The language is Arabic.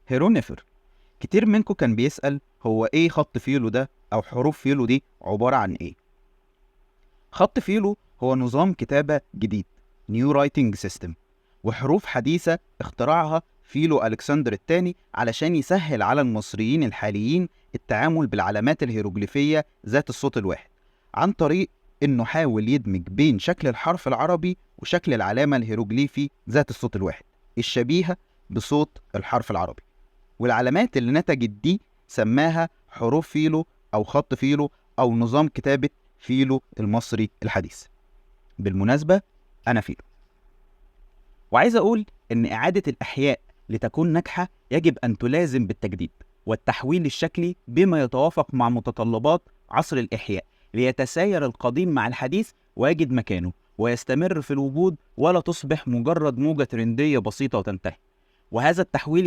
هيرونيفر. كتير منكم كان بيسأل هو ايه خط فيلو ده او حروف فيلو دي عبارة عن ايه؟ خط فيلو هو نظام كتابة جديد نيو رايتنج سيستم، وحروف حديثة اخترعها فيلو ألكسندر الثاني علشان يسهل على المصريين الحاليين التعامل بالعلامات الهيروغليفية ذات الصوت الواحد، عن طريق انه حاول يدمج بين شكل الحرف العربي وشكل العلامة الهيروغليفي ذات الصوت الواحد الشبيهة بصوت الحرف العربي. والعلامات اللي نتجت دي سماها حروف فيلو أو خط فيلو أو نظام كتابة فيلو المصري الحديث. بالمناسبة أنا فيلو، وعايز أقول إن إعادة الإحياء لتكون ناجحة يجب أن تلازم بالتجديد والتحويل الشكلي بما يتوافق مع متطلبات عصر الإحياء، ليتساير القديم مع الحديث ويجد مكانه ويستمر في الوجود، ولا تصبح مجرد موجة ترندية بسيطة وتنتهي. وهذا التحويل